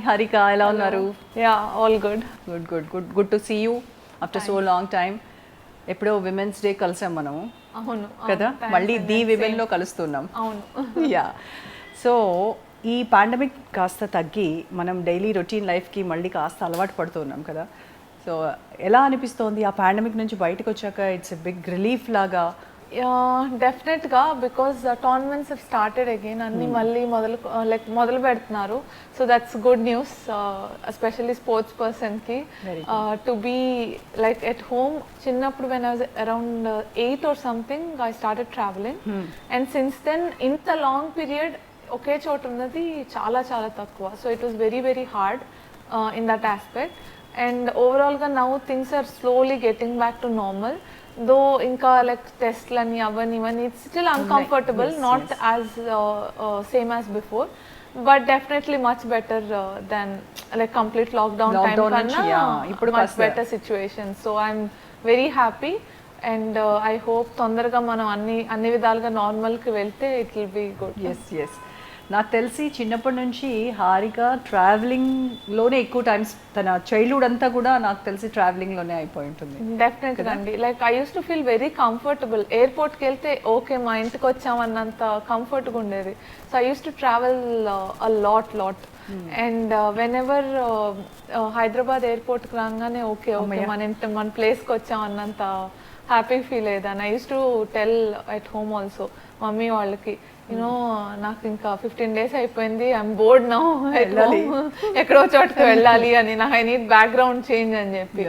హారిక, ఎలా ఉన్నారు? All good. Good to see you after so long time. ఎప్పుడో women's day కలిసాం మనము. అవును కదా, మళ్ళీ ది విమెన్లో కలుస్తున్నాం. అవును. యా, సో ఈ పాండమిక్ కాస్త తగ్గి మనం డైలీ రొటీన్ లైఫ్కి మళ్ళీ కాస్త అలవాటు పడుతున్నాం కదా. సో ఎలా అనిపిస్తోంది ఆ పాండమిక్ నుంచి బయటకు వచ్చాక? ఇట్స్ ఎ బిగ్ రిలీఫ్ లాగా. డెఫినెట్గా, because tournaments have started again, అన్ని మళ్ళీ మొదలు పెడుతున్నారు. So that's good news, especially sports పర్సన్కి. To be like at home, చిన్నప్పుడు when I was around 8 or something I started travelling, and since then ఇంత long period ఒకే చోట ఉన్నది చాలా చాలా తక్కువ. So it was very very hard in that aspect. And ఓవరాల్గా now things are slowly getting back to normal. Though ఇంకా like టెస్ట్లని అవన్నీ ఇవన్నీ it's still uncomfortable, not as same as before, but definitely much better than like complete lockdown time కన్నా ఇప్పుడు much better situation. So I'm very happy and I hope తొందరగా మనం అన్ని విధాలుగా నార్మల్కి వెళ్తే it will be good. Yes, నాకు తెలిసి చిన్నప్పటి నుంచి హారిక ట్రావెలింగ్లోనే ఎక్కువ టైమ్స్, తన చైల్డ్హుడ్ అంతా కూడా నాకు తెలిసి ట్రావెలింగ్లోనే అయిపోయి ఉంటుంది. డెఫినెట్గా అండి. Like I use to feel very comfortable. ఎయిర్పోర్ట్కి వెళ్తే ఓకే మా ఇంటికి వచ్చామన్నంత కంఫర్ట్గా ఉండేది. So I use to travel a lot. And when ever Hyderabad ఎయిర్పోర్ట్కి రాగానే ఓకే మన ప్లేస్కి వచ్చాం అన్నంత హ్యాపీ ఫీల్ అయ్యేదాన్ని. I use to tell at home also mummy వాళ్ళకి, యూనో నాకు ఇంకా 15 days అయిపోయింది, ఐఎమ్ బోర్డ్ నౌ, ఎక్కడో చోటుకు వెళ్ళాలి అని, నాకు ఐ నీడ్ బ్యాక్గ్రౌండ్ చేంజ్ అని చెప్పి.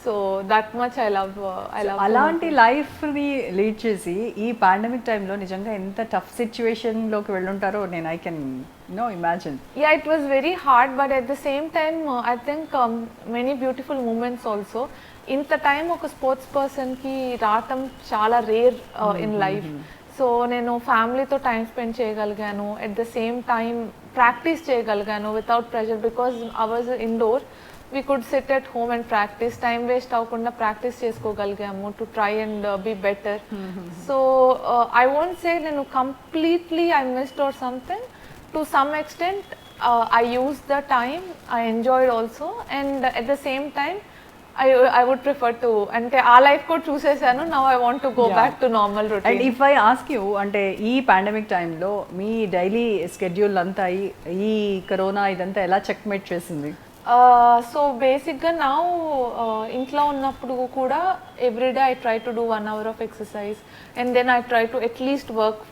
So that much I love. అలాంటి లైఫ్ని లీడ్ చేసి ఈ పాండమిక్ టైంలో నిజంగా ఎంత టఫ్ సిచ్యువేషన్లోకి వెళ్ళుంటారో నేను I can imagine. Yeah, it was very hard, but at the same time I think many beautiful moments also. ఇంత టైం ఒక స్పోర్ట్స్ పర్సన్కి రావటం చాలా రేర్ ఇన్ లైఫ్. సో నేను ఫ్యామిలీతో టైం స్పెండ్ చేయగలిగాను, at the same time practice చేయగలిగాను without pressure, because I was indoor. We could sit at home and practice, time waste అవ్వకుండా ప్రాక్టీస్ చేసుకోగలిగాము to try and be better. So I won't say నేను completely I missed or something. To some extent I use the time, I enjoyed also, and at the same time I would prefer to, అంటే ఆ life కూడా చూసేసాను. Now I want to go back to normal routine. And if I ask you, అంటే ఈ pandemic టైంలో మీ daily schedule అంతా ఈ corona ఇదంతా ఎలా చెక్మేట్ చేసింది? సో బేసిక్గా నా ఇంట్లో ఉన్నప్పుడు కూడా everyday I try to do 1 hour of exercise, and then I try to at least work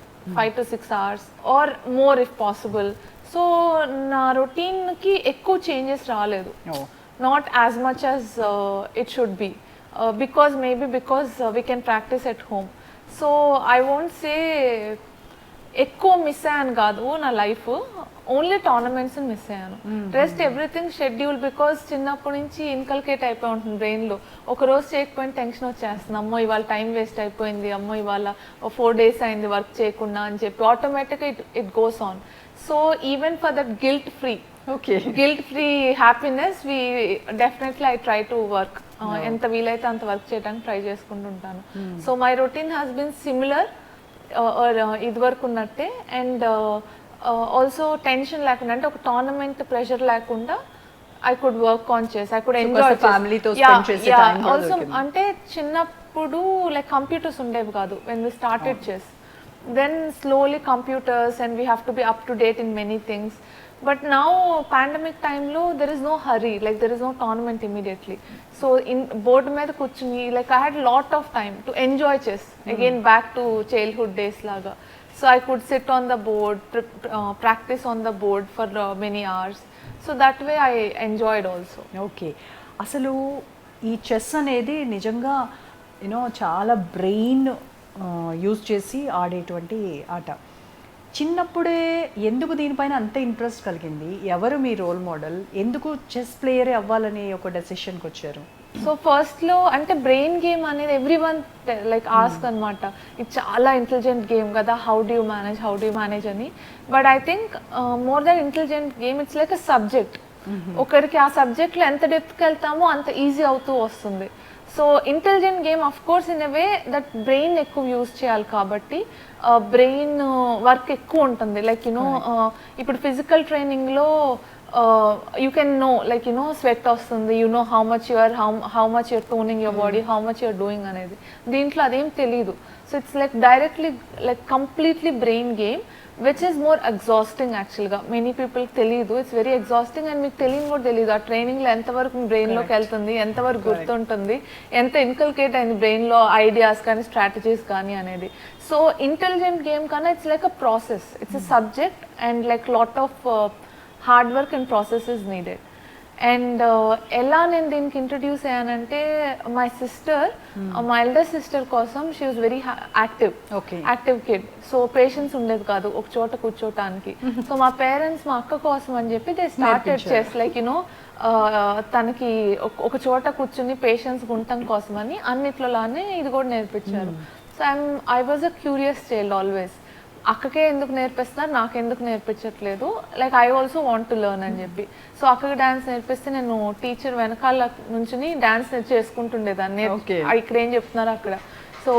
5 to 6 hours or more if possible. So నా రొటీన్కి ఎక్కువ చేంజెస్ రాలేదు, not as much as it should be, because we can practice at home. So I won't say ఎక్కువ miss అయ్యాను కాదు నా life, only tournaments miss అయ్యాను. Rest everything schedule, because చిన్నప్పటి నుంచి ఇన్కల్కేట్ అయిపోయి ఉంటుంది బ్రెయిన్లో. ఒక రోజు చేయకపోయిన టెన్షన్ వచ్చేస్తుంది, అమ్మో ఇవాళ టైం వేస్ట్ అయిపోయింది, అమ్మో ఇవాళ 4 days అయింది వర్క్ చేయకుండా అని చెప్పి ఆటోమేటిక్గా it goes on. So even for that guilt free happiness definitely I try to work. ఎంత వీలైతే అంత వర్క్ చేయడానికి ట్రై చేసుకుంటుంటాను. So my routine has been similar ఇది వరకు ఉన్నట్టే, అండ్ ఆల్సో టెన్షన్ లేకుండా, అంటే ఒక టోర్నమెంట్ ప్రెషర్ లేకుండా ఐ కుడ్ వర్క్ ఆన్ చేసి, ఐ కుడ్ ఎంజాయ్ ఫ్యామిలీతో. ఆల్సో అంటే చిన్నప్పుడు లైక్ కంప్యూటర్స్ ఉండేవి కాదు when we started chess. Then slowly computers, and we have to be up to date in many things. But now pandemic time lo there is no hurry, like there is no tournament immediately. So in board మీద కూర్చుని like I had lot of time to enjoy chess again, back to childhood days laga. So I could sit on the board, practice on the board for many hours. So that way I enjoyed also. Okay, అసలు ఈ chess అనేది నిజంగా చాలా brain use చేసి ఆడేటువంటి ఆట. చిన్నప్పుడే ఎందుకు దీనిపైన అంత ఇంట్రెస్ట్ కలిగింది? ఎవరు మీ రోల్ మోడల్? ఎందుకు చెస్ ప్లేయరే అవ్వాలని ఒక డెసిషన్కి వచ్చారు? సో ఫస్ట్లో అంటే బ్రెయిన్ గేమ్ అనేది ఎవ్రీ వన్ లైక్ ఆస్క్ అనమాట, ఇది చాలా ఇంటెలిజెంట్ గేమ్ కదా, హౌ డూ యూ మేనేజ్ అని. But I think more than intelligent game, it's like a subject. ఒకరికి ఆ సబ్జెక్ట్లో ఎంత డెప్త్కి వెళ్తామో అంత ఈజీ అవుతూ వస్తుంది. So intelligent game of course in a way that brain ఎక్కువ యూజ్ చేయాలి కాబట్టి బ్రెయిన్ వర్క్ ఎక్కువ ఉంటుంది. లైక్ ఇప్పుడు ఫిజికల్ ట్రైనింగ్లో you can know, like, you know, sweat వస్తుంది, you know how much you're toning your body, how much you're doing అనేది. దీంట్లో అదేం తెలీదు. So it's like directly like completely brain game which is more exhausting యాక్చువల్గా. Many people తెలియదు, it's very exhausting. And మీకు తెలియని కూడా తెలియదు ఆ ట్రైనింగ్లో ఎంతవరకు బ్రెయిన్లోకి వెళ్తుంది, ఎంతవరకు గుర్తుంటుంది, ఎంత ఇన్కల్కేట్ అయింది బ్రెయిన్లో ఐడియాస్ కానీ స్ట్రాటజీస్ కానీ అనేది. సో ఇంటెలిజెంట్ గేమ్ కన్నా it's like a process, it's a subject and like lot of hard work and process is needed. And ఎలా నేను దీనికి ఇంట్రడ్యూస్ అయ్యానంటే మై సిస్టర్, మా ఎల్డర్ సిస్టర్ కోసం she was very active kid. So patience ఉండేది కాదు ఒక చోట కూర్చోటానికి. సో మా పేరెంట్స్ మా అక్క కోసం అని చెప్పి they started chess, like you know తనకి ఒక చోట కూర్చుని పేషెన్స్ ఉండటం కోసం అని అన్నిట్లోనే ఇది కూడా నేర్పించారు. So I was a curious child always. అక్కకే ఎందుకు నేర్పిస్తున్నారు, నాకు ఎందుకు నేర్పించట్లేదు, like I also want to learn అని చెప్పి. సో అక్కకి డాన్స్ నేర్పిస్తే నేను టీచర్ వెనకాల నుంచి డాన్స్ చేసుకుంటుండేదాన్ని. ఇక్కడ ఏం చెప్తున్నారు అక్కడ. సో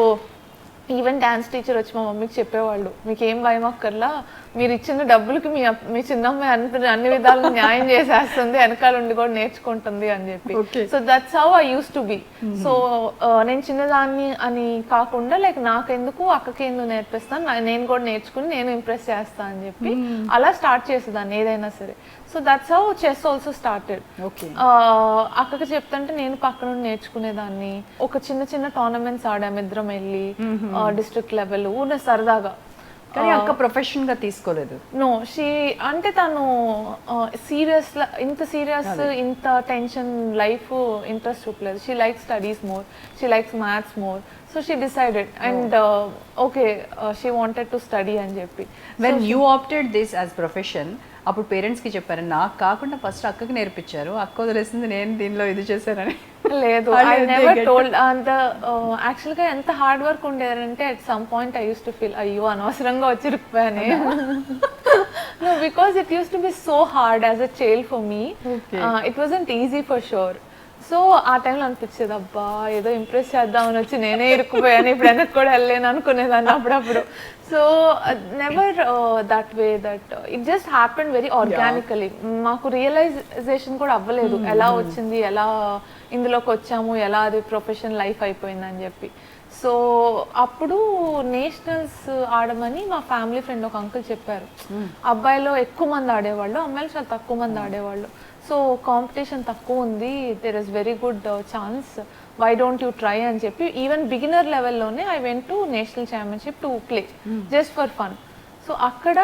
ఈవెన్ డాన్స్ టీచర్ వచ్చి మా మమ్మీకి చెప్పేవాళ్ళు, మీకు ఏం భయం అక్కర్లా, మీరు ఇచ్చిన డబ్బులకి మీ చిన్నమ్మాయి అన్ని విధాలుగా న్యాయం చేసేస్తుంది, వెనకాల ఉండి కూడా నేర్చుకుంటుంది అని చెప్పి. So that's how I use to B. So నేను చిన్నదాన్ని అని కాకుండా లైక్ నాకెందుకు అక్కకి ఎందుకు నేర్పిస్తాను, నేను కూడా నేర్చుకుని నేను ఇంప్రెస్ చేస్తాను అని చెప్పి అలా స్టార్ట్ చేసేదాన్ని ఏదైనా సరే. So that's how chess also started. అక్కకి చెప్తుంటే నేను పక్క నుండి నేర్చుకునేదాన్ని. ఒక చిన్న టోర్నమెంట్స్ ఆడాము ఇద్దరం వెళ్ళి, డిస్ట్రిక్ట్ లెవెల్ ఊరిన సరదాగా. అక్క ప్రొఫెషన్ గా తీసుకోలేదు. నో, షీ అంటే తను సీరియస్, ఇంత సీరియస్ ఇంత టెన్షన్ లైఫ్ ఇంట్రెస్ట్ చూపలేదు. She likes studies more, she likes maths more. So she decided and okay she wanted to study అని చెప్పి. When you opted this as profession, అప్పుడు పేరెంట్స్కి చెప్పారు నాకు కాకుండా ఫస్ట్ అక్కకి నేర్పించారు, అక్క వదిలేసింది నేను దీనిలో ఇది చేశానని? లేదు, ఐ నెవర్ టోల్డ్. అంత యాక్చువల్గా ఎంత హార్డ్ వర్క్ ఉండేదంటే at some point I use to feel అయ్యో అనవసరంగా వచ్చి ఇరుక్కుపోయాను. No, because it used to be so hard as a child for me. It wasn't easy for sure. So ఆ టైంలో అనిపించేది అబ్బా ఏదో ఇంప్రెస్ చేద్దామని వచ్చి నేనే ఇరుక్కుపోయాను, ఇప్పుడు వెనక్కి కూడా వెళ్ళలేను అనుకునేదాన్ని అప్పుడప్పుడు. So never that way, that it just happened very organically. మాకు రియలైజేషన్ కూడా అవ్వలేదు ఎలా వచ్చింది, ఎలా ఇందులోకి వచ్చాము, ఎలా అది ప్రొఫెషన్ లైఫ్ అయిపోయిందని చెప్పి. సో అప్పుడు నేషనల్స్ ఆడమని మా ఫ్యామిలీ ఫ్రెండ్ ఒక అంకుల్ చెప్పారు. అబ్బాయిలో ఎక్కువ మంది ఆడేవాళ్ళు, అమ్మాయిలు చాలా తక్కువ మంది ఆడేవాళ్ళు. సో కాంపిటీషన్ తక్కువ ఉంది, there is very good chance, why don't you try అని చెప్పి ఈవెన్ బిగినర్ లెవెల్లోనే I went to national championship to play just for fun. So అక్కడ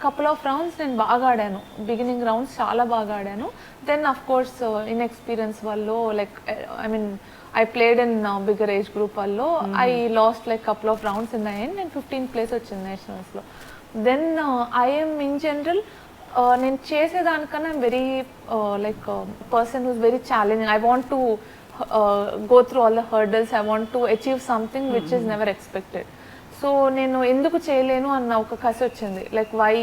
కపుల్ ఆఫ్ రౌండ్స్ నేను బాగా ఆడాను, బిగినింగ్ రౌండ్స్ చాలా బాగా ఆడాను. దెన్ అఫ్ కోర్స్ ఇన్ఎక్స్పీరియన్స్ వల్ల like I mean I played in bigger age group allo. I lost like couple of rounds in the end and 15th place వచ్చింది nationals లో. Then I am in general నేను చేసేదానికన్నా I'm very like person who's very challenging. I want to go through all the hurdles. I want to achieve something which is never expected. So నేను ఎందుకు చేయలేను అన్న ఒక కసి వచ్చింది. Like why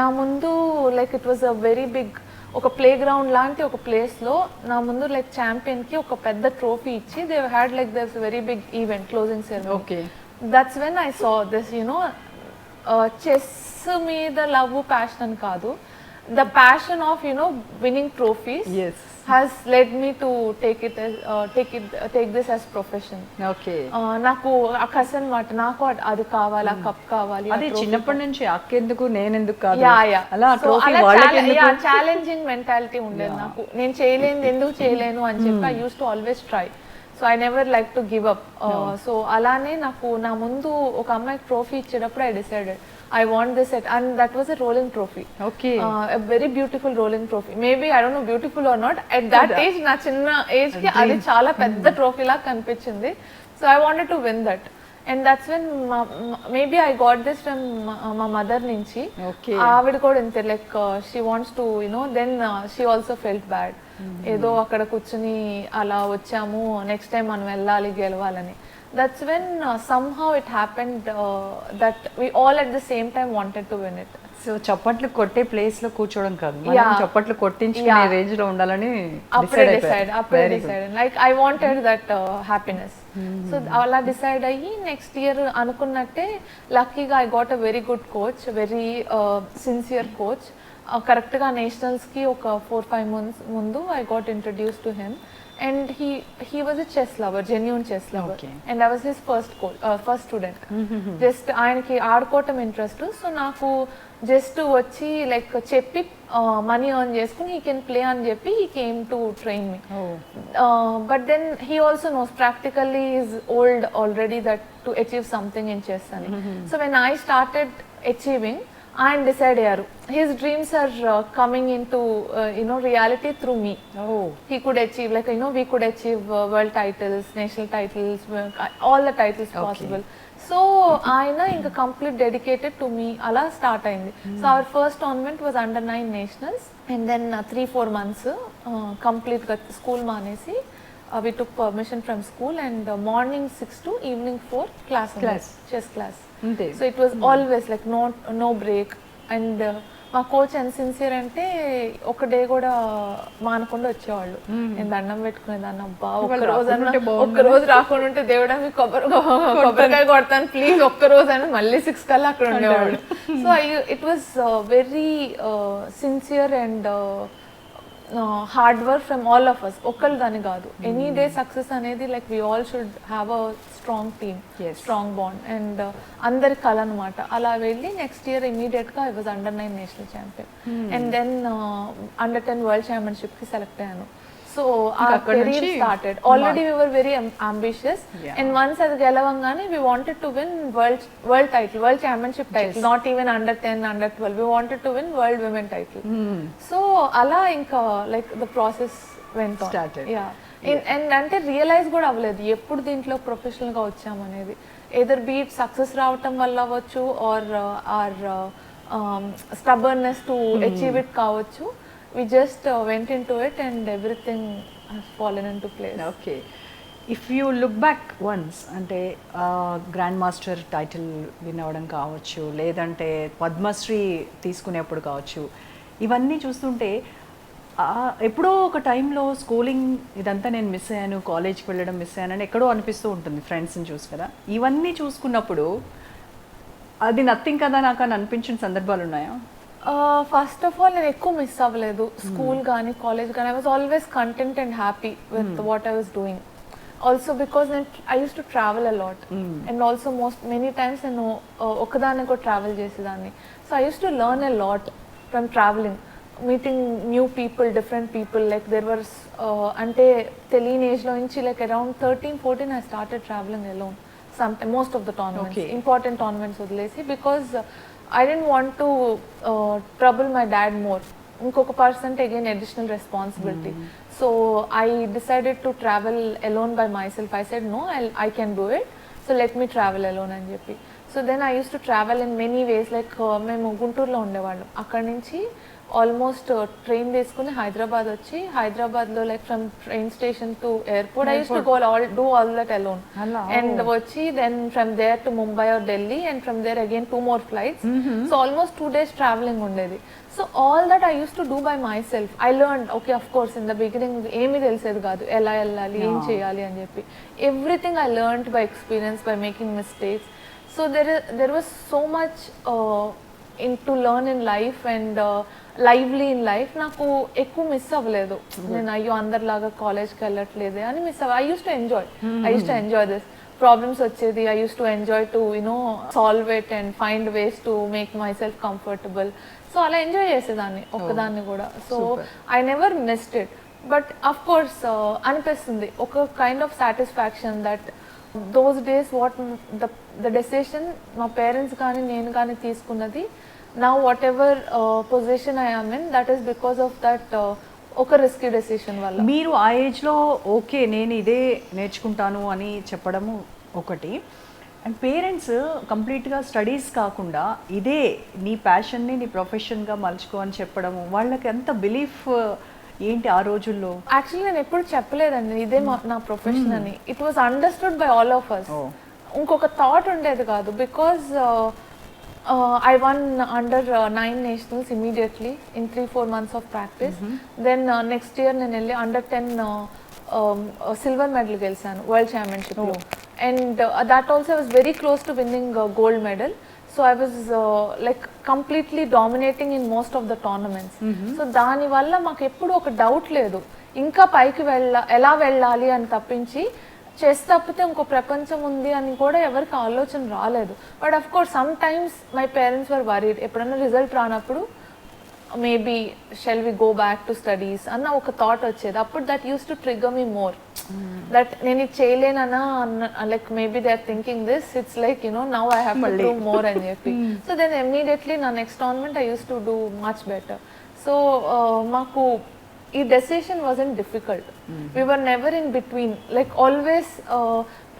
నా ముందు like it was a very big ఒక ప్లే గ్రౌండ్ లాంటి ఒక ప్లేస్లో నా ముందు లైక్ ఛాంపియన్కి ఒక పెద్ద ట్రోఫీ ఇచ్చి they had like there's very big event closing ceremony. Okay, that's when I saw this you know chess మీద లవ్ ప్యాషన్ అని కాదు, the passion of you know winning trophies has led me to take this as profession. Okay, నాకు ఆ కసి అన్నమాట, నాకు అది కావాలి, ఆ కప్ కావాలి. అది చిన్నప్పటి నుంచి అక్కెందుకు నేనెందుకు కాదు అలా ఛాలెంజింగ్ మెంటాలిటీ ఉండేది నాకు. నేను చేయలేను, ఎందుకు చేయలేను అని చెప్పి I use to always try. So I never like to give up. So అలానే నాకు నా ముందు ఒక అమ్మాయికి ట్రోఫీ ఇచ్చేటప్పుడు I decided I want this set, and that was a rolling trophy. Okay. A very beautiful rolling trophy. Maybe I don't know beautiful or not. At that age, na chinna age ki adi chaala pedda trophy la kanpichindi. So I wanted to win that. And that's when maybe I got this from my mother nunchi. Okay. Avid kuda inte like she wants to, you know, then she also felt bad. Edo akkada kuchuni ala vachamu, next time మనం వెళ్ళాలి గెలవాలని. That's when somehow it happened that we all at the same time wanted to win it. So చప్పట్లు కొట్టే place లో కూర్చోవడం కాదు, చప్పట్లు కొట్టించుకునే range లో ఉండాలని decide like I wanted that happiness. So అలా డిసైడ్ అయ్యి నెక్స్ట్ ఇయర్ అనుకున్నట్టే లక్కీగా I got a very good coach, very sincere coach. కరెక్ట్గా నేషనల్స్కి ఒక 4-5 months ముందు I got introduce to him and he was a chess lover, genuine chess lover, Okay. And I was his first student. Just ఆయనకి ఆడుకోవటం interest, so నాకు just వచ్చి like చెప్పి money earn చేసుకుని he can play అని చెప్పి he came to train me. But then he also knows practically is old already that to achieve something in chess అని. So when I started achieving, ఆయన decide అయ్యారు his dreams are coming into reality through me. He could achieve, like we could achieve world titles, national titles, all the titles possible. So ఆయన ఇంకా complete dedicated to me అలా start అయింది. So our first tournament was under-9 nationals and then 3-4 months కంప్లీట్గా school మానేసి we took permission from school and morning 6 to evening 4 class, chess class. So it was always like no break and మా coach ఎంత sincere అంటే ఒక day కూడా మానకుండా వచ్చేవాళ్ళు. నేను దండం పెట్టుకునేదాన్ని, అబ్బా ఒక్క రోజు రాకుండా ఉంటే దేవుడా మీకు కొబ్బరికాయ కొడతాను ప్లీజ్ ఒక్క రోజు అని మళ్ళీ 6 కల్లా అక్కడ ఉండేవాళ్ళు. So it was very sincere and hard work from all of us. ఒక్కళ్ళు దాని కాదు, ఎనీ డే సక్సెస్ అనేది like we all should have a strong team, strong bond and అందరి కళ అనమాట. అలా వెళ్ళి నెక్స్ట్ ఇయర్ ఇమీడియట్గా I was under-9 national champion and then under-10 world ఛాంపియన్షిప్కి సెలెక్ట్ అయ్యాను. So our career started. Already we were very ambitious and once అది గెలవంగానే we wanted to win world title, world championship title, not even under-10, under-12. We wanted to win world women title. So అలా ఇంకా like the process went on. Started. And అంటే realise కూడా అవ్వలేదు ఎప్పుడు దీంట్లో ప్రొఫెషనల్గా వచ్చామనేది. Either beat success రావటం వల్ల అవ్వచ్చు or stubbornness to achieve it కావచ్చు. We just went into it and everything has fallen into place. Okay. If you look back once, అంటే గ్రాండ్ మాస్టర్ టైటిల్ విన్ అవ్వడం కావచ్చు, లేదంటే పద్మశ్రీ తీసుకునేప్పుడు కావచ్చు, ఇవన్నీ చూస్తుంటే ఎప్పుడో ఒక టైంలో స్కూలింగ్ ఇదంతా నేను మిస్ అయ్యాను, కాలేజ్కి వెళ్ళడం మిస్ అయ్యాను అని ఎక్కడో అనిపిస్తూ ఉంటుంది ఫ్రెండ్స్ని చూసి కదా. ఇవన్నీ చూసుకున్నప్పుడు అది నథింగ్ కదా నాకు అని అనిపించిన సందర్భాలు ఉన్నాయా? ఫస్ట్ ఆఫ్ ఆల్ నేను ఎక్కువ మిస్ అవ్వలేదు స్కూల్ కానీ కాలేజ్ కానీ. I was always content and happy with what I was doing. Also because I use to travel a lot and also many times నేను ఒకదాన్ని కూడా ట్రావెల్ చేసేదాన్ని. So I use to learn a lot from travelling, meeting new people, different people. Like there was అంటే తెలియని ఏజ్లో నుంచి like around 13-14 I started travelling alone most of the tournaments, important tournaments వదిలేసి. Because I didn't want to trouble my dad more. ఇంకొక person again additional responsibility. So I decided to travel alone by myself. I said no, I can do it. So let me travel alone అని చెప్పి. So then I used to travel in many ways. Like మేము గుంటూరులో ఉండేవాళ్ళం, అక్కడ నుంచి almost train తీసుకుని హైదరాబాద్ వచ్చి హైదరాబాద్లో like from train station to airport I use to do all that alone and వచ్చి then from there to Mumbai or Delhi and from there again 2 more flights. So almost 2 days travelling ఉండేది. So all that I use to do by myself. I learn okay of course in the beginning ఏమీ తెలిసేది కాదు ఎలా వెళ్ళాలి ఏం చేయాలి అని చెప్పి. Everything I learn by experience, by making mistakes. So there was so much to learn in life and lively in life. నాకు ఎక్కువ మిస్ అవ్వలేదు. నేను అయ్యో అందరిలాగా కాలేజ్కి వెళ్ళట్లేదే అని మిస్ అవ్వ. I use to enjoy this. Problems వచ్చేది, I use to enjoy to solve it and find ways to make myself comfortable. So అలా ఎంజాయ్ చేసేదాన్ని ఒక్కదాన్ని కూడా. So I never missed it. But of course అనిపిస్తుంది ఒక kind of satisfaction that those days what the decision మా parents కానీ నేను కానీ తీసుకున్నది, now whatever position I am in, that is because of that ఒక రిస్కీ డెసిషన్ వల్ల. మీరు ఆ ఏజ్లో ఓకే నేను ఇదే నేర్చుకుంటాను అని చెప్పడము ఒకటి, అండ్ పేరెంట్స్ కంప్లీట్గా స్టడీస్ కాకుండా ఇదే నీ ప్యాషన్ని నీ ప్రొఫెషన్గా మలుచుకో అని చెప్పడము, వాళ్ళకి ఎంత బిలీఫ్ ఏంటి ఆ రోజుల్లో? యాక్చువల్లీ నేను ఎప్పుడు చెప్పలేదండి ఇదే నా ప్రొఫెషన్ అని. It was understood by all of us. ఇంకొక థాట్ ఉండేది కాదు. Because I won under-9 nationals immediately in 3-4 months of practice. Then next year నేను వెళ్ళి under-10 సిల్వర్ మెడల్ గెలిచాను వరల్డ్ ఛాంపియన్షిప్లో. And that also I was very close to winning gold medal. So I was like completely dominating in most of the tournaments. So దానివల్ల మాకు ఎప్పుడు ఒక doubt లేదు ఇంకా పైకి ఎలా వెళ్ళాలి అని తప్పించి చెస్ తప్పితే ఇంకో ప్రపంచం ఉంది అని కూడా ఎవరికి ఆలోచన రాలేదు. But of course sometimes my parents were worried, ఎప్పుడన్నా రిజల్ట్ రానప్పుడు maybe shall we go back to studies అన్న ఒక థాట్ వచ్చేది. అప్పుడు that use to trigger me more, that నేను ఇది చేయలేనన్నా, like maybe they are thinking this, it's like now I have to do more అని చెప్పి. సో దెన్ ఇమ్మీడియట్లీ నా next tournament I use to do much better. So మాకు ఈ decision wasn't difficult. We were never in between, like always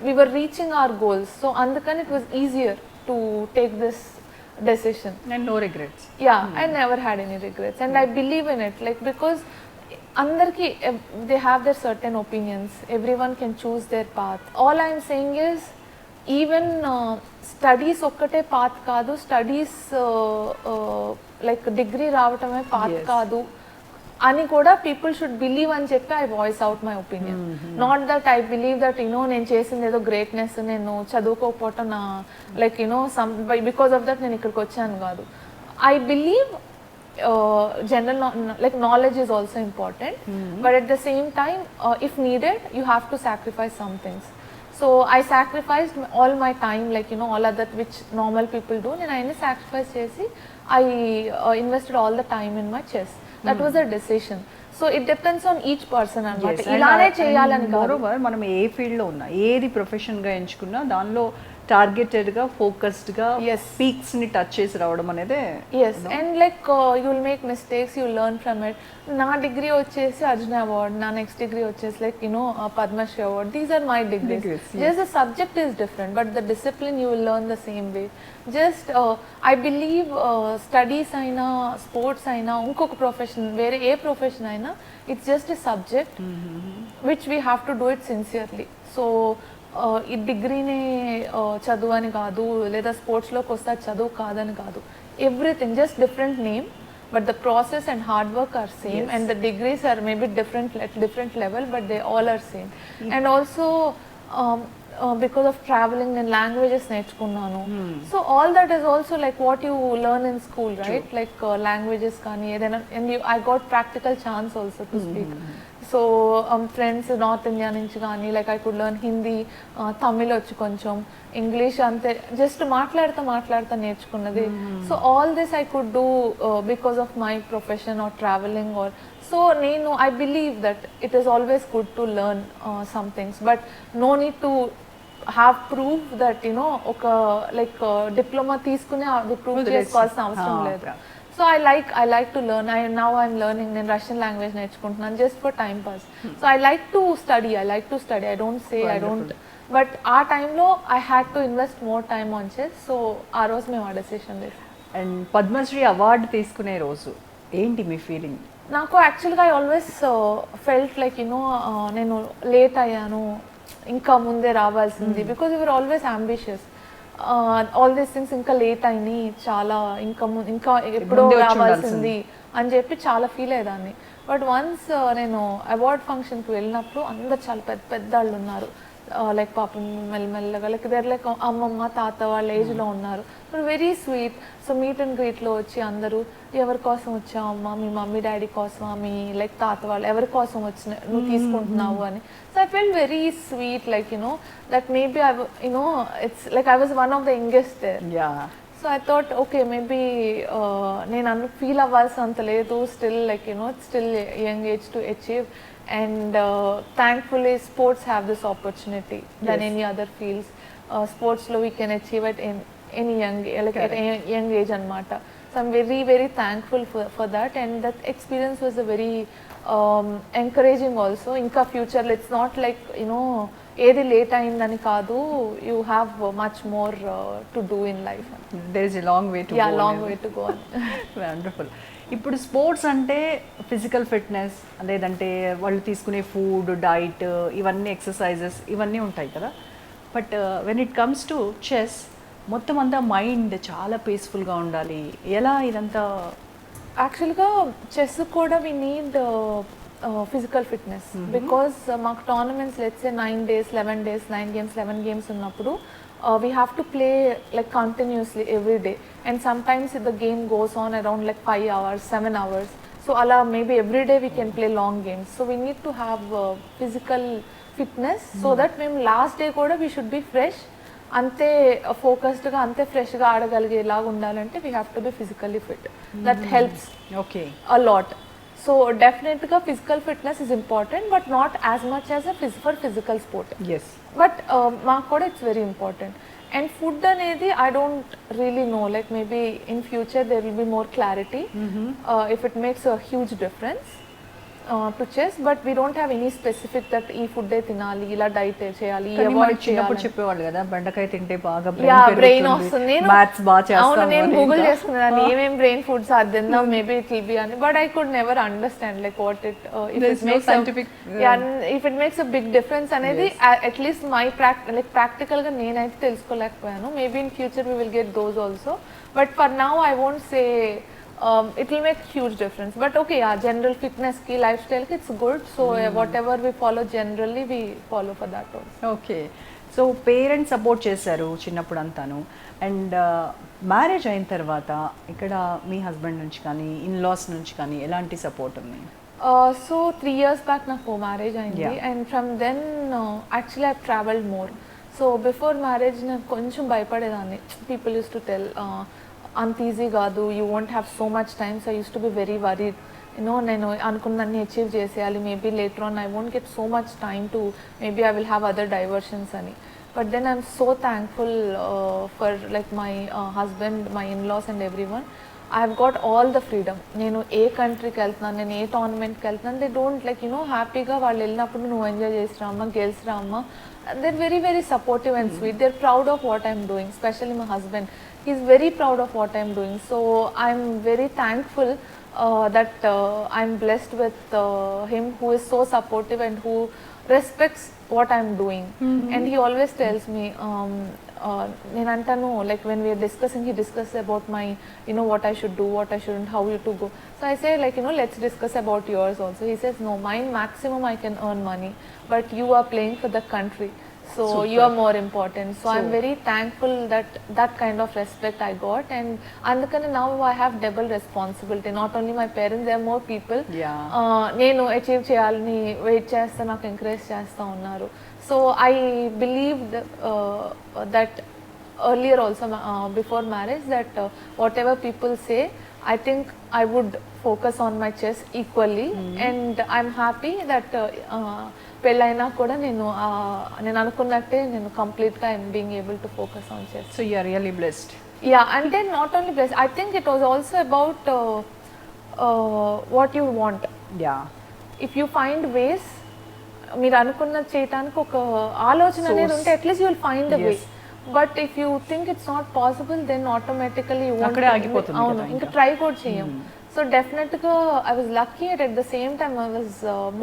we were reaching our goals, so అందుకని it was easier to take this decision. And no regrets. Yeah, I never had any regrets, and I believe in it, like because andarki they have their certain opinions, everyone can choose their path. All I am saying is even studies okkate path kaadu, studies like degree రావటమే path కాదు అని కూడా people should believe అని చెప్పి I voice out my opinion. Not that I believe that నేను చేసింది ఏదో greatness, నేను చదువుకోకపోవటం నా like some because of that నేను ఇక్కడికి వచ్చాను కాదు. I believe general like knowledge is also important, but at the same time if needed you have to sacrifice some things. So I sacrificed all my time, like all other which normal people do. నేను అన్ని sacrifice చేసి I invested all the time in my chess. That was a decision. So it depends on each person అన్నమాట. ఇలానే చేయాలని కాదు. మనం ఏ field లో ఉన్నా, ఏది ప్రొఫెషన్ గా ఎంచుకున్నా దానిలో టార్గెటెడ్ గా ఫోకస్డ్ గా పీక్స్ ని టచ్ చేసి రావడం అనేది. yes and like you will make mistakes, you will learn from it. నా డిగ్రీ వచ్చేసి అర్జున అవార్డ్, నా నెక్స్ట్ డిగ్రీ వచ్చేసి like Padmashri award. These are my degrees. just the subject is different but the discipline you will learn the same way. just I believe studies అయినా sports అయినా ఇంకొక profession వేరే ఏ profession అయినా it's just a subject which we have to do it sincerely. so ఈ డిగ్రీనే చదువు అని కాదు, లేదా స్పోర్ట్స్లోకి వస్తే చదువు కాదని కాదు. Everything just different name, but the process and hard work are same, and the degrees are maybe different level, but they all are same. And also because of traveling and languages నేర్చుకున్నాను. So all that is also like what you learn in school, right? Like languages కానీ ఏదైనా, and I got practical chance also to speak. So friends north India నుంచి కానీ like I could learn Hindi, Tamil వచ్చి కొంచెం, English అంతే, just మాట్లాడుతా నేర్చుకున్నది. So all this I could do because of my profession or travelling or. So నేను I believe that it is always good to learn some things, but no need to have prove that ఒక like diploma తీసుకుని అది prove చేసుకోవాల్సిన అవసరం లేదు. So I like to learn. Now I'm learning, నేను Russian language నేర్చుకుంటున్నాను just for time pass. So I like to study, I don't say I don't, but ఆ టైంలో I had to invest more time on chess. So ఆ రోజు మేము ఆ decision తీసుకున్నాం. And Padmashri award తీసుకునే రోజు ఏంటి మీ ఫీలింగ్? నాకు యాక్చువల్గా ఐ ఆల్వేస్ ఫెల్ట్ లైక్ నేను లేట్ అయ్యాను, ఇంకా ముందే రావాల్సింది, because you're always ambitious. All these things ఇంకా లేట్ అయినాయి, చాలా ఇంకా ఎప్పుడో రావాల్సింది అని చెప్పి చాలా ఫీల్ అయ్యేదాన్ని. బట్ వన్స్ నేను అవార్డ్ ఫంక్షన్కి వెళ్ళినప్పుడు అందరు చాలా పెద్ద వాళ్ళు ఉన్నారు, లైక్ పాపం మెల్లమెల్లగా లైక్ దేర్ లైక్ అమ్మమ్మ తాత వాళ్ళ ఏజ్లో ఉన్నారు, very sweet. So meet and గ్రీట్లో వచ్చి అందరూ ఎవరి కోసం వచ్చావమ్మా, మీ మమ్మీ డాడీ కోసమా, మీ లైక్ తాత వాళ్ళు ఎవరి కోసం వచ్చిన నువ్వు తీసుకుంటున్నావు అని. So I felt very sweet, like that maybe it's like I was one of the youngest there. So I thought okay maybe నేను ఫీల్ అవ్వాల్సినంత లేదు, still like still young age to achieve. And thankfully sports have this opportunity than any other fields. Sports lo we can achieve at any young age anamata. So I'm very thankful for that, and that experience was a very encouraging also. Inka future it's not like ఏది late అయిందని కాదు, you have much more to do in life. There is a long way to go. Yeah, long way to go. Wonderful. ఇప్పుడు sports అంటే physical fitness, లేదంటే వాళ్ళు తీసుకునే food, diet, ఇవన్నీ exercises ఇవన్నీ ఉంటాయి కదా. But when it comes to chess మొత్తం అంతా మైండ్ చాలా పీస్ఫుల్గా ఉండాలి. ఎలా ఇదంతా? యాక్చువల్గా చెస్ కూడా we need physical fitness because మాకు tournaments let's say 9 days 11 days 9 games 11 games ఉన్నప్పుడు we have to play like continuously every day, and sometimes the game goes on around like 5 hours 7 hours, so ala maybe every day we can play long games, so we need to have physical fitness so that మేము last day కూడా we should be fresh, అంతే ఫోకస్డ్గా అంతే ఫ్రెష్గా ఆడగలిగేలాగా ఉండాలంటే we have to be physically fit. That helps okay a lot. So డెఫినెట్గా physical fitness is important, but not as much as for physical sport. But మాకు కూడా it's very important. And food అనేది I don't really know, like maybe in future there will be more clarity if it makes a huge difference to chess, but we don't have any specific that ee food tinali ila diet cheyali avoid చిన్నప్పుడు చెప్పేవాళ్ళు కదా బెండకాయ తింటే బాగా brain వస్తుంది. నేను maths బాగా చేస్తాను. అవును, నేను గూగుల్ చేసుకున్నాను ఏమేం బ్రెయిన్ ఫుడ్స్ అదిందా మేబీ ఇట్ విల్ బి అని, but I could never understand like what it if it makes scientific if it makes a big difference అనేది అట్లీస్ట్ మై లైక్ ప్రాక్టికల్ గా నేనైతే తెలుసుకోలేకపోయాను. Maybe in future we will get those also, but for now I won't say it will make huge difference. But okay, yeah, general fitness ki lifestyle ki it's good, so whatever we follow generally we follow for that also. Okay, so parents support చేశారు చిన్నప్పుడు అంతాను, and marriage అయిన తర్వాత ఇక్కడ మీ husband నుంచి కానీ in-laws నుంచి కానీ ఎలాంటి సపోర్ట్ ఉంది? So 3 years back నాకు మ్యారేజ్ అయింది, and from then actually I've traveled more. So before marriage నేను కొంచెం భయపడేదాన్ని. People used to tell అంత ఈజీ కాదు, you won't have so much time, so I use to be very worried, you know నేను అనుకున్నదాన్ని achieve చేసేయాలి, maybe later on I won't get so much time to maybe I will have other diversions అని. But then I'm so thankful for like my husband, my in-laws and everyone. I have got all the freedom. నేను ఏ కంట్రీకి వెళ్తున్నాను, నేను ఏ టోర్నమెంట్కి వెళ్తున్నాను, they don't like you know హ్యాపీగా వాళ్ళు వెళ్ళినప్పుడు నువ్వు ఎంజాయ్ చేసిరా అమ్మ, గెలిచిరా అమ్మ. They're very very supportive and sweet. They're proud of what I'm doing, especially my husband. He's very proud of what I'm doing, so I'm very thankful that I'm blessed with him, who is so supportive and who respects what I'm doing. And he always tells me nenantanu, like when we are discussing, he discusses about my, you know, what I should do, what I shouldn't, how you to go. So I say, like, you know, let's discuss about yours also. He says, no, mine maximum I can earn money, but you are playing for the country, so super. You are more important. So I'm very thankful that that kind of respect I got, and andukane now I have double responsibility. Not only my parents, there are more people. Nenu achieve cheyalani wait chesta నాకు encourage చేస్తా ఉన్నారు. So I believed that earlier also before marriage that whatever people say, I think I would focus on my chess equally, and I'm happy that పెళ్ళైనా కూడా నేను అనుకున్నట్టే నేను కంప్లీట్గా I'm being able to focus on chess. So you are really blessed. Yeah, అంటే not only blessed, I think it was also about what you want. Yeah, if you find ways, మీరు అనుకున్నది చేయడానికి ఒక ఆలోచన అనేది ఉంటే at least you will find the way. But if you think it's not possible, then automatically అవును ఇంకా try కూడా చేయం. So definitely I was lucky, and at the same time I was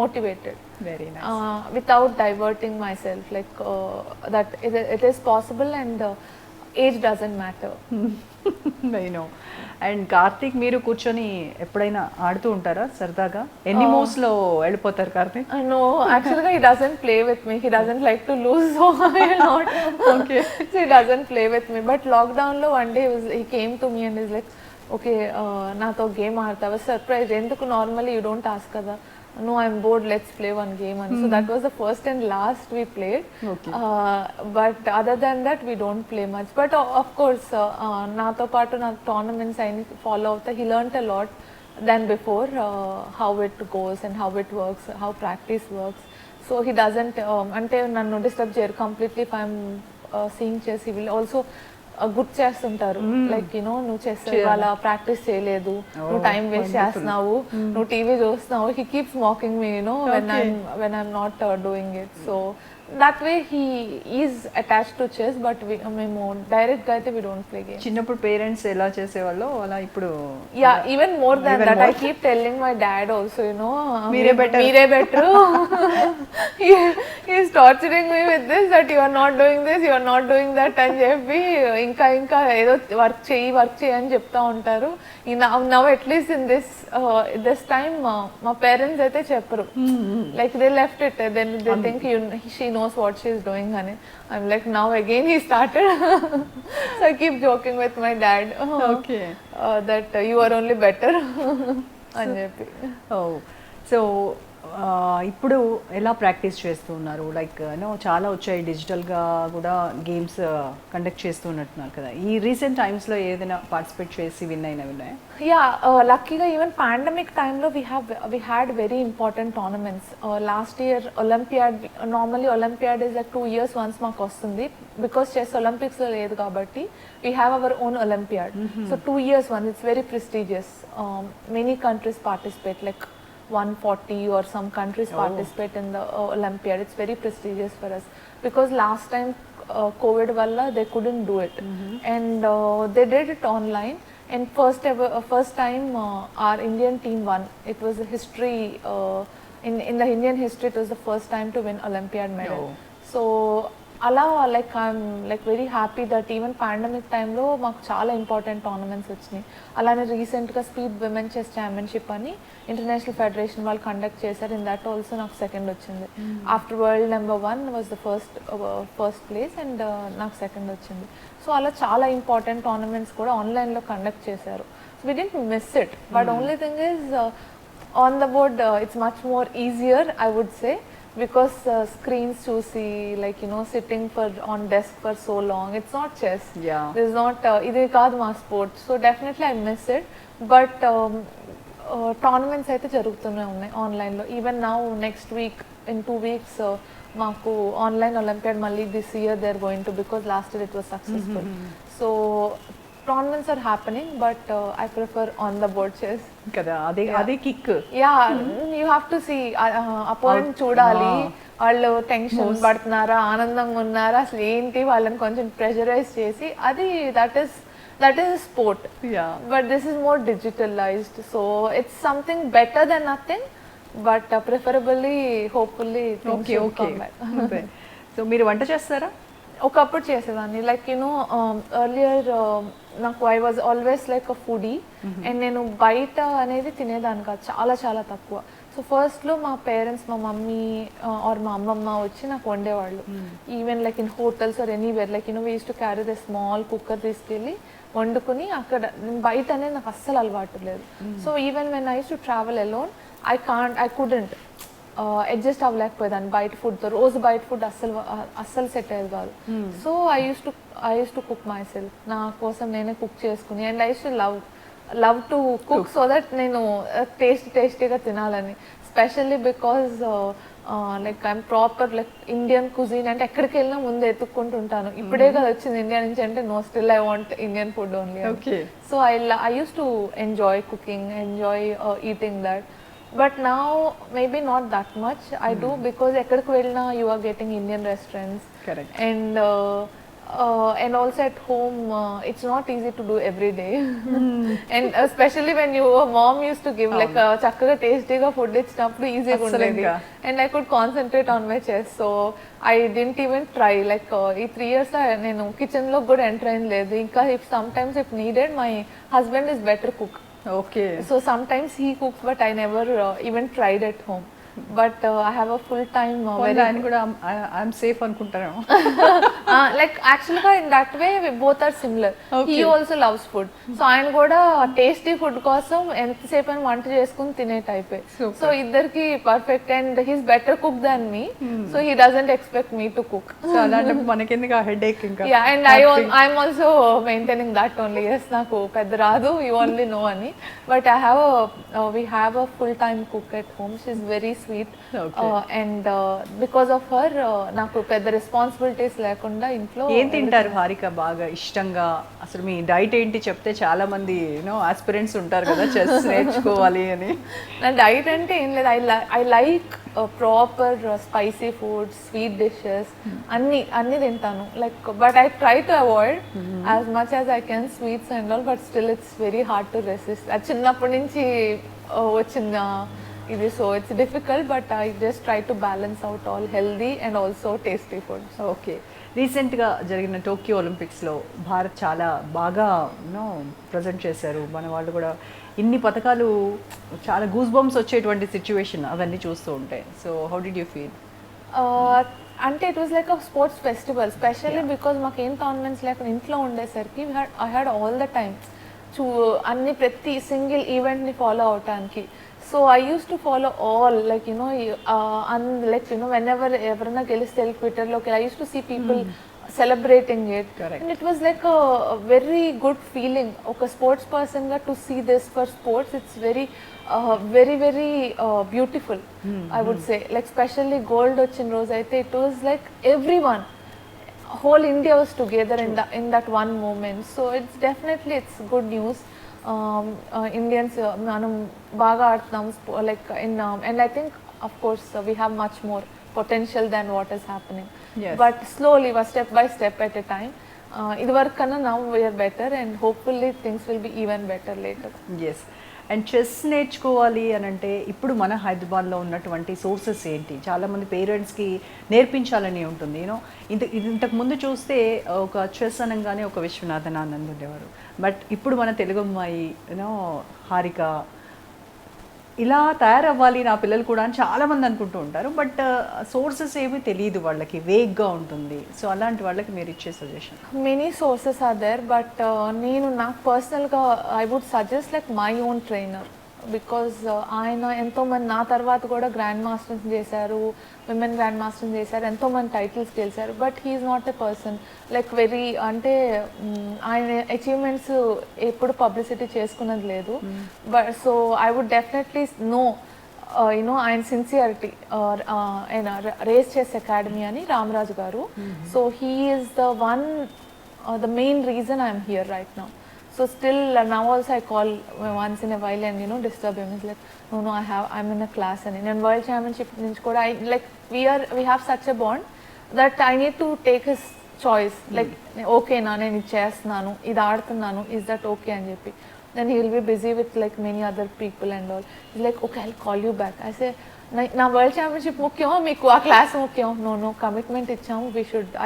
motivated. Very nice. Without diverting myself, like that it is possible, and age doesn't matter. I know. And Karthik మీరు కూర్చొని ఎప్పుడైనా ఆడుతూ ఉంటారా సరదాగా? ఎన్ని moves లో వెళ్ళిపోతారు Karthik? No, actually he doesn't play with me. He doesn't like to lose, so I not. Okay. So he doesn't play with me. But lockdown lo one day he came to me and is like, okay నాతో game ఆడతావా? Surprise. ఎందుకు? Normally you don't ask కదా. No, I'm bored, let's play one game అని. So that was the first and last we played. But other than that we don't play much. But of course నాతో పాటు నా tournaments అయిన follow అవుతా. He learned a lot than before, how it goes and how it works, how practice works. So he doesn't అంటే నన్ను disturb చేయరు completely. If I'm seeing chess, he will also గుర్తు చేస్తుంటారు, లైక్ యూనో నువ్వు చేస్తావు ఇవాళ practice చేయలేదు, నువ్వు టైం వేస్ట్ చేస్తున్నావు, నువ్వు టీవీ చూస్తున్నావు. He keeps mocking me, you know when I'm not doing it. So that way he is attached to chess, but మేము direct గా అయితే we don't play games. చిన్నప్పుడు పేరెంట్స్ ఎలా చేసేవాళ్ళో అలా ఇప్పుడు Yeah, even more than Even that, more? I keep telling my dad also, you know, Meere better. Meere better. he, he is torturing me with this, that you are not doing this, you are not doing that అని చెప్పి ఇంకా ఏదో work చేయి అని చెప్తా ఉంటారు. Now at least in this time మా parents అయితే చెప్పరు, like they left it, then they think she knows what she is doing honey. I'm like, now again he started. So I keep joking with my dad okay that you are only better అని చెప్పి. ఓ so ఇప్పుడు ఎలా practice చేస్తూ ఉన్నారు? Like you know చాలా వచ్చాయి, డిజిటల్గా కూడా గేమ్స్ కండక్ట్ చేస్తూ ఉన్నట్టున్నారు కదా. ఈ రీసెంట్ టైమ్స్లో ఏదైనా పార్టిసిపేట్ చేసి విన్ అయినవి ఉన్నాయా? Yeah, luckily even pandemic time lo we had very important tournaments. Last year Olympiad, normally Olympiad is like 2 years once మాకు వస్తుంది, because chess Olympics లో లేదు కాబట్టి we have our own Olympiad. So 2 years once, it's very prestigious. Many countries participate, like 140 or some countries participate in the Olympiad. It's very prestigious for us, because last time COVID valla they couldn't do it, and they did it online. And first time our Indian team won. It was a history, in the Indian history, it was the first time to win Olympiad medal. Oh. So అలా like I'm like very happy that even pandemic time లో మాకు చాలా important tournaments వచ్చినాయి. అలానే రీసెంట్గా speed women chess championship అని international federation వాళ్ళు conduct చేశారు. ఇన్ దట్ ఆల్సో నాకు సెకండ్ వచ్చింది. After world number 1 was the first place, and నాకు సెకండ్ వచ్చింది. సో అలా చాలా ఇంపార్టెంట్ టోర్నమెంట్స్ కూడా ఆన్లైన్లో కండక్ట్ చేశారు. So we didn't miss it, but only thing is on the board it's much more easier I would say, because screens చూసి, like you know, sitting on desk for so long, it's not chess. Yeah. This is not ఇది కాదు మా sport. So definitely I miss it, but tournaments అయితే జరుగుతూనే ఉన్నాయి ఆన్లైన్లో. Even now next week, in 2 weeks మాకు online olympiad మళ్ళీ this year they're going to, because last year it was successful. So tournaments are happening, but I prefer on the board chess. కదా, అదే kick. Yeah, you have to see opponent చూడాలి, వాళ్ళు tension పడుతున్నారా, ఆనందంగా ఉన్నారా, అసలు ఏంటి, వాళ్ళని కొంచెం ప్రెషరైజ్ చేసి, అది that is sport. But this is more digitalised, so it's something better than nothing, but preferably hopefully. Okay. So మీరు వంట చేస్తారా? ఒకప్పుడు చేసేదాన్ని, లైక్ యూనో ఎర్లియర్ నాకు I was always like a foodie, and నేను బయట అనేది తినేదాన్ని కాదు, చాలా చాలా తక్కువ. సో ఫస్ట్లో మా పేరెంట్స్, మా మమ్మీ ఆర్ మా అమ్మమ్మ వచ్చి నాకు వండేవాళ్ళు, even like in hotels or anywhere, like you know we use to carry the small cooker తీసుకెళ్ళి వండుకుని అక్కడ. బయట అనేది నాకు అస్సలు అలవాటు లేదు. So even when I use to travel alone, I couldn't adjust అవ్వలేకపోయేదాన్ని బయట ఫుడ్తో. రోజు బయట ఫుడ్ అస్సలు సెట్ అయ్యేది కాదు. So I use to cook myself, నా కోసం నేనే కుక్ చేసుకుని, and I use to love to cook, so that నేను టేస్టీగా తినాలని. Specially because like I'm proper like Indian cuisine, అంటే ఎక్కడికి వెళ్ళినా ముందు ఎత్తుక్కుంటుంటాను, ఇప్పుడే కదా వచ్చింది ఇండియా నుంచి అంటే, no, still I want Indian food only. So I use to enjoy cooking, enjoy eating that. But now maybe not that much I do, because ekkadiki velna you are getting Indian restaurants. Correct. And also at home it's not easy to do every day. And especially when your mom used to give like chakkaga tasty ga food ichinapudu easy ga undedi, and I could concentrate on my chess. So I didn't even try, like ee 3 years nenu kitchen lo kuda enter ayin ledu. Inka sometimes if needed, my husband is better cook. Okay. So sometimes he cooks, but I never even tried at home. But I have a full time ఆయన కూడా I'm safe అనుకుంటారేమో. Like actually in that way we both are similar. He also loves food, so ఆయన కూడా tasty food కోసం ఎంతసేపు అని వంట చేసుకుని తినే టైపే. సో ఇద్దరికి perfect, and he's better cook than me, so he doesn't expect me to cook. So అలాంటప్పుడు మనకెందుకు ఆ హెడేక్ ఇంకా. Yeah, and I'm also maintaining that only. Yes, నాకు పెద్ద రాదు, you only know అని, but we have a full time cook at home. She's very sweet. Okay. And because of her, నాకు పెద్ద రెస్పాన్సిబిలిటీస్ లేకుండా ఇంట్లో ఏం తింటారు హారిక బాగా ఇష్టంగా? అసలు మీ డైట్ ఏంటి చెప్తే చాలా మంది ఆస్పిరెంట్స్ ఉంటారు కదా చెస్ నేర్చుకోవాలి అని. నా డైట్ అంటే ఏం లేదు. I like proper spicy food, sweet dishes, అన్ని తింటాను. Like but I try to avoid as much as I can sweets and all, but still it's very hard to resist. అది చిన్నప్పటి నుంచి వచ్చిన ఇది, so it's difficult, but I just try to balance out all healthy and also tasty food. Okay. రీసెంట్గా జరిగిన Tokyo ఒలింపిక్స్లో భారత్ చాలా బాగా ప్రజెంట్ చేశారు. మన వాళ్ళు కూడా ఇన్ని పథకాలు, చాలా గూస్ బంప్స్ వచ్చేటువంటి సిచ్యువేషన్ అవన్నీ చూస్తూ ఉంటాయి. So how did you feel? అంటే it was like a sports festival, specially because మాకు ఏం టోర్నమెంట్స్ లేకుండా ఇంట్లో ఉండేసరికి I had all the time అన్ని ప్రతి సింగిల్ ఈవెంట్ని ఫాలో అవటానికి. So I use to follow all, like whenever ఎవరైనా గెలిస్తే ట్విట్టర్లోకి I use to see people celebrating it. Correct. And it was like a very good feeling. Okay, sports person ga to see this for sports, it's very beautiful. I would say, like especially gold ochin rose aithe, it was like everyone, whole India was together in that one moment. So it's good news. Indians manam baga aadtam, like and I think of course we have much more potential than what is happening. Yes. But slowly, step by step at a time. Iduvarkana now we are better, and hopefully things will be even better later. Yes. And chess నేర్చుకోవాలి అని అంటే ఇప్పుడు మన హైదరాబాద్లో ఉన్నటువంటి sources ఏంటి? చాలామంది పేరెంట్స్కి నేర్పించాలని ఉంటుంది. ఇంతకు ముందు చూస్తే ఒక చెస్ అనగానే ఒక విశ్వనాథన్ ఆనంద్ ఉండేవారు. బట్ ఇప్పుడు మన తెలుగు అమ్మాయి హారిక ఇలా తయారవ్వాలి నా పిల్లలు కూడా అని చాలామంది అనుకుంటూ ఉంటారు. బట్ సోర్సెస్ ఏమీ తెలియదు వాళ్ళకి, వేగ్గా ఉంటుంది. సో అలాంటి వాళ్ళకి మీరు ఇచ్చే suggestion? Many sources are there, but నేను నాకు పర్సనల్గా I would suggest like my own trainer, because ఆయన ఎంతోమంది నా తర్వాత కూడా గ్రాండ్ మాస్టర్స్ చేశారు, విమెన్ గ్రాండ్ మాస్టర్స్ చేశారు, ఎంతోమంది టైటిల్స్ గెలిచారు. But he is not a person like very, అంటే ఆయన అచీవ్మెంట్స్ ఎప్పుడు పబ్లిసిటీ చేసుకున్నది లేదు. But so I would definitely know ఆయన సిన్సియారిటీ. ఆయన రేస్ చేస్ అకాడమీ అని Ramaraju garu. So he is the one, the main reason I'm here right now. So still now also I call once in a while and disturb him. He's like, no, I'm in a class and in world championship nunchi kuda I like we have such a bond that I need to take his choice. Like okay na nenu chestunanu, idi adutunnanu, is that okay ani cheppi. Then he will be busy with like many other people and all. He's like, okay, I'll call you back. I say, na world championship mukyam, meeku aa class mukyam. No, commitment ichamu,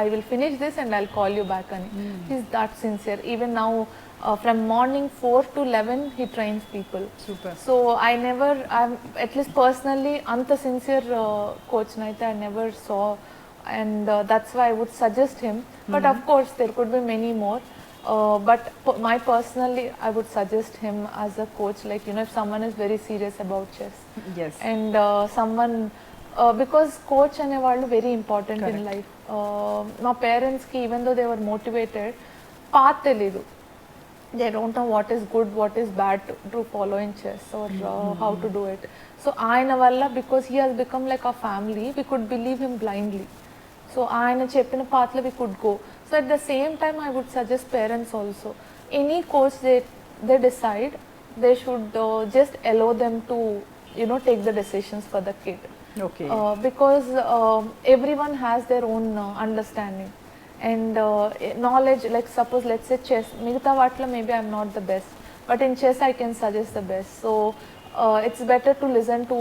I will finish this and I'll call you back ani. He's that sincere. Even now from morning 4 to 11 he trains people. Super. So I'm at least personally anta sincere coach naithe I never saw, and that's why I would suggest him. But of course there could be many more, but my personally I would suggest him as a coach, like if someone is very serious about chess. Yes. And someone because coach ane vallu very important. Correct. In life. My parents ki, even though they were motivated, path telidu. They don't know what is good, what is bad to follow in chess, or how to do it. So ayana valla, because he has become like a family, we could believe him blindly. So ayana cheppina path lo we could go. So at the same time I would suggest parents also, any coach they decide, they should just allow them to take the decisions for the kid. Okay. Because everyone has their own understanding and knowledge. Like suppose let's say chess, migitha vaatla maybe I'm not the best, but in chess I can suggest the best. So it's better to listen to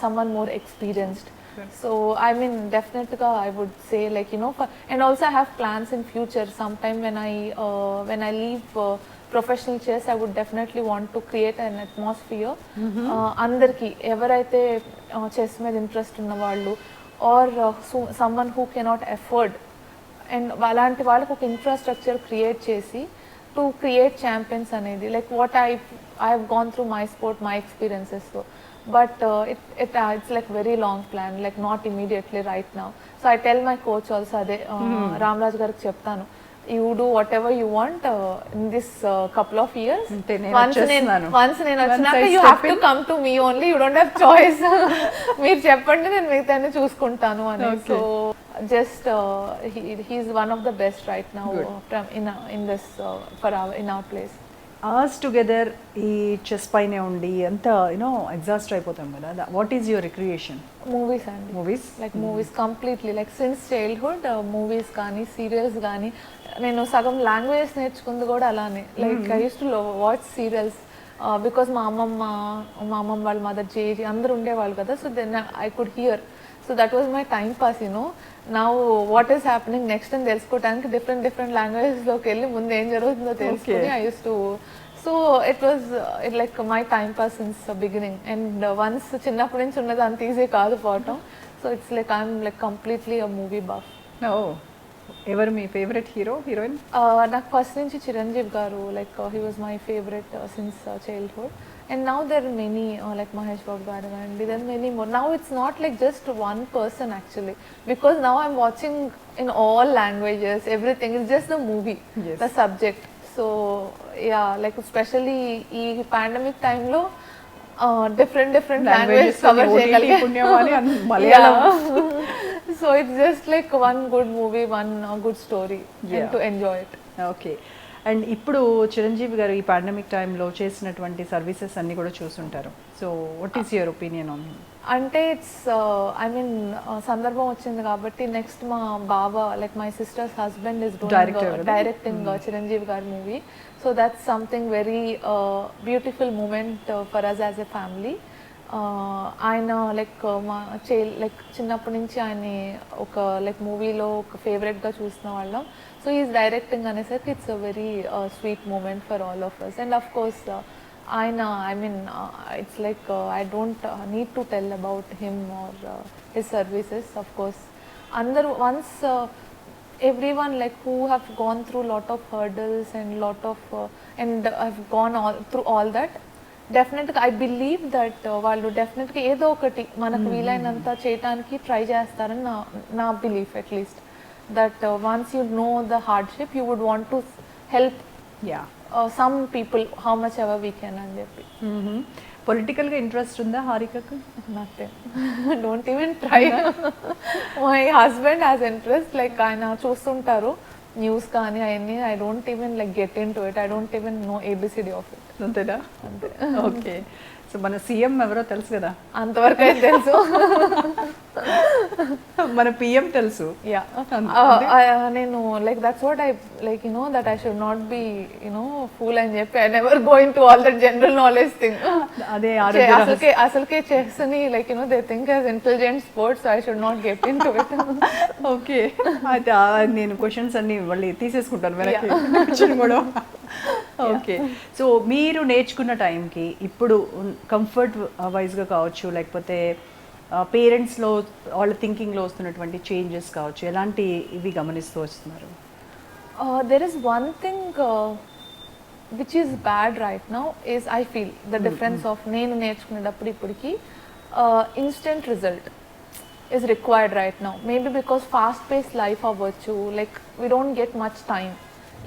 someone more experienced. Sure. So I mean definitely I would say, like and also I have plans in future. Sometime when I leave professional chess, I would definitely want to create an atmosphere andarki evaraithe chess med interest unna vallu, or someone who cannot afford, and అలాంటి వాళ్ళకి ఒక infrastructure create చేసి to create champions అనేది, like what I have gone through my sport, my ఎక్స్పీరియన్సెస్తో. But it's like very long plan, like not immediately right now. So I tell my coach also అదే, రామరాజ్ గారికి చెప్తాను, you do whatever you want in this couple of years. అంతే, నేను once వచ్చేస్తున్నాను. నేను వచ్చినాక Once I you step have to come to me only, you don't have choice. మీరు చెప్పండి, నేను మిగతాన్ని చూసుకుంటాను అని. Okay. So just he's one of the best right now in this in our place. Hours together ఈ chess పైనే ఉండి అంత you know exhaust అయిపోతాం కదా. What is your recreation? Movies అండి. Movies? Like movies completely, like since childhood movies కానీ serials కానీ. నేను సగం లాంగ్వేజెస్ నేర్చుకుంది కూడా అలానే. Like I use to watch serials because మా అమ్మమ్మ వాళ్ళ మదర్ జేజీ అందరూ ఉండేవాళ్ళు కదా. So then I could hear. So that was my time pass, you know. Now what is happening next అని తెలుసుకోవడానికి డిఫరెంట్ లాంగ్వేజెస్లోకి వెళ్ళి ముందు ఏం జరుగుతుందో తెలుసుకుని I use to. So it was like my time pass since beginning. And once చిన్నప్పటి నుంచి ఉన్నది అంత ఈజీ కాదు పోవటం. So it's like I'm like completely a movie buff. Oh, ఎవరు మీ ఫేవరెట్ హీరో, హీరోయిన్? నాకు ఫస్ట్ నుంచి Chiranjeevi garu, like he was my favourite since childhood. And now there are many like Mahesh Babu garu and there are many more. Now it's not like just one person actually, because now I'm watching in all languages, everything. It's just the movie, Yes. the subject. So yeah, like especially ee pandemic time lo different languages cover cheyagalika. పుణ్యమాని Malayalam. So it's just like one good movie, one good story, and to enjoy it. Okay. And ఇప్పుడు చిరంజీవి గారు ఈ pandemic టైంలో చేసినటువంటి services అన్ని కూడా చూసుంటారు. So what is your opinion on him? అంటే ఇట్స్ ఐ మీన్ సందర్భం వచ్చింది కాబట్టి నెక్స్ట్ మా బావ, like my sister's husband is directing Chiranjeevi గారి movie. So that's something very beautiful moment for us as a family. ఆయన లైక్ మా లైక్ చిన్నప్పటి నుంచి ఆయన్ని ఒక లైక్ మూవీలో ఒక ఫేవరెట్గా చూసిన వాళ్ళం. సో ఈజ్ డైరెక్టింగ్ అనేసరికి it's a very sweet moment for all of us. And of course ఆయన, I mean it's like I don't need to tell about him or his services. Of course అందరూ once everyone like who have gone through lot of hurdles and lot of and have gone through all that, డెఫినెట్గా I believe that వాళ్ళు డెఫినెట్గా ఏదో ఒకటి మనకు వీలైనంత చేయడానికి try చేస్తారని నా belief. At least that once you know the hardship you would want to help some people how much ever we can అని చెప్పి. పొలిటికల్గా ఇంట్రెస్ట్ ఉందా హారికకు? Nothing, don't even try. My husband has interest, like ఆయన చూస్తుంటారు news కానీ అవన్నీ. I don't even like get into it. I don't even know ABCD of it. అంతేనా? అంతే. ఓకే. సో మన సీఎం ఎవరో తెలుసు కదా? అంతవరకు అయితే తెలుసు. మన పిఎం తెలుసు. యా, నేను like that's what I like know that I should not be fool అని చెప్పి I never go into all that general knowledge thing. అదే అసలుకే చెస్ ని like they think as intelligent sports. I should not get into it. Okay. అయితే నేను questions అన్ని మళ్ళీ తీసేసుకుంటాను వెనక్కి కూడా. ఓకే. సో మీరు నేర్చుకున్న టైంకి ఇప్పుడు కంఫర్ట్ వైజ్గా కావచ్చు, లేకపోతే పేరెంట్స్లో వాళ్ళ థింకింగ్లో వస్తున్నటువంటి చేంజెస్ కావచ్చు, ఎలాంటి ఇవి గమనిస్తూ వస్తున్నారు? There is one thing which is bad right now is I feel the difference of నేను నేర్చుకునేటప్పుడు ఇప్పటికి instant result is required right now. Maybe because fast paced life అవ్వచ్చు, like we don't get much time.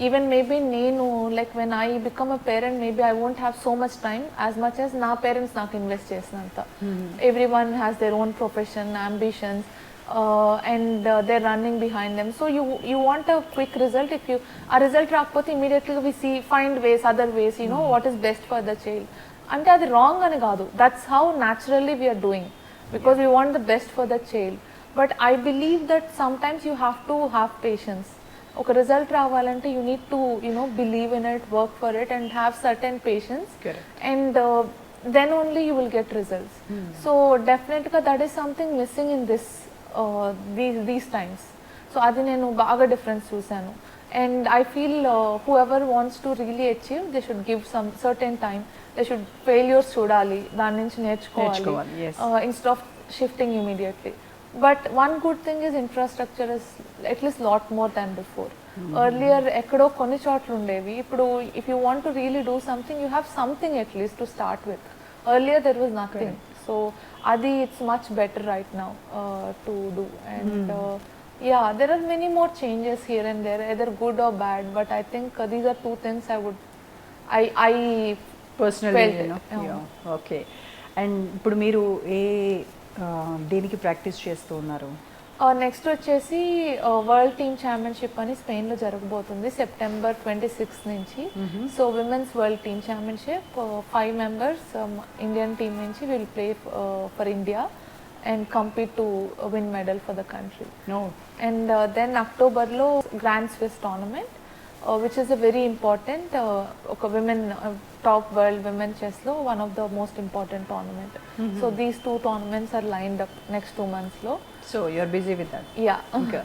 Even maybe నేను like when I become a parent, maybe I won't have so much time as much as నా parents నాకు invest చేసినంత. Everyone has their own profession, ambitions, and they're running behind them. So you want a quick result. If you a result రాకపోతే immediately we see find ways, other ways, what is best for the child. అంటే అది wrong అని కాదు. That's how naturally we are doing. Because we want the best for the child. But I believe that sometimes you have to have patience. Okay, result రావాలంటే you need to believe in it, work for it, and have certain patience. Correct. And then only you will get results. So definitely that is something missing in this these times. So అది నేను బాగా difference చూసాను. And I feel whoever wants to really achieve, they should give some certain time. They should failures చూడాలి, దాని నుంచి నేర్చుకోవాలి, instead of shifting immediately. But one good thing is infrastructure is at least lot more than before. Earlier ఎక్కడో కొన్ని చోట్ల ఉండేవి. ఇప్పుడు if you want to really do something, you have something at least to start with. Earlier there was nothing. So adi it's much better right now to do. And Yeah, there are many more changes here and there, either good or bad, but I think these are two things I personally felt it. You know okay. And ఇప్పుడు మీరు ఏ దేనికి practice చేస్తూ ఉన్నారు? Next వచ్చేసి world team championship అని స్పెయిన్లో జరగబోతుంది September 26 నుంచి. So women's world team championship 5 members Indian team నుంచి will play for India and compete to win medal for the country. And then అక్టోబర్లో grand Swiss tournament which is a very important ఒక women top world women చెస్లో one of the most important tournament. So these 2 tournaments are lined up next 2 monthsలో. So you're busy with that. Yeah, ఇంకా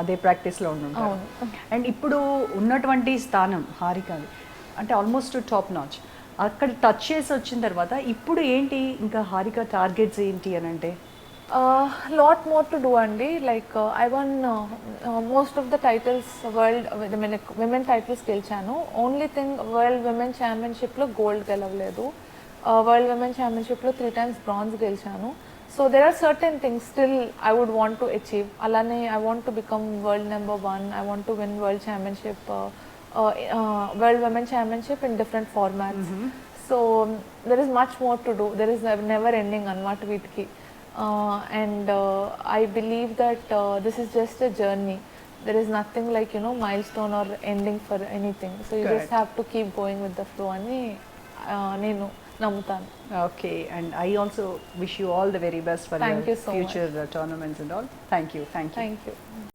అదే ప్రాక్టీస్లో ఉంటుంటారు. అవును. And ఇప్పుడు ఉన్నటువంటి స్థానం హారికది అంటే ఆల్మోస్ట్ టాప్ నాచ్. అక్కడ టచ్ చేసి వచ్చిన తర్వాత ఇప్పుడు ఏంటి ఇంకా హారిక టార్గెట్స్ ఏంటి అని అంటే? లాట్ మోర్ టు డూ అండి. Like I won most of the titles world women titles గెలిచాను. ఓన్లీ థింగ్ వరల్డ్ విమెన్ ఛాంపియన్షిప్లో గోల్డ్ గెలవలేదు. వరల్డ్ విమెన్ ఛాంపియన్షిప్లో 3 times బ్రాంజ్ గెలిచాను. So there are certain things still I would want to achieve. అలానే I want to become world number 1. I want to win world championship, world women championship in different formats. So there is much more to do. There is never ending అన్నమాట వీటికి. And I believe that this is just a journey. There is nothing like milestone or ending for anything. So you just have to keep going with the flow అని నేను నమ్ముతాను. Okay, and I also wish you all the very best for Thank your you so future tournaments and all. Thank you. Thank you.